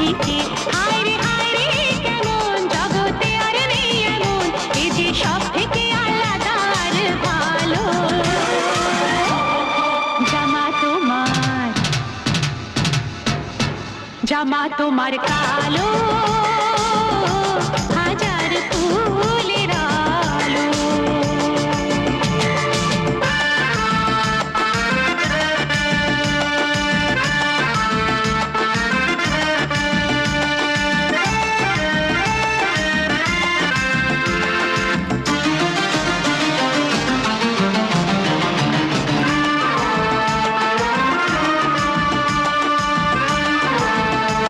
দিকে। হায় রে কেমন জগতে আর নেই এমন, এ যে সব থেকে আলাদা আর ভালো। জামা তোমার, জামা তোমার কালো, হাজার ফুলের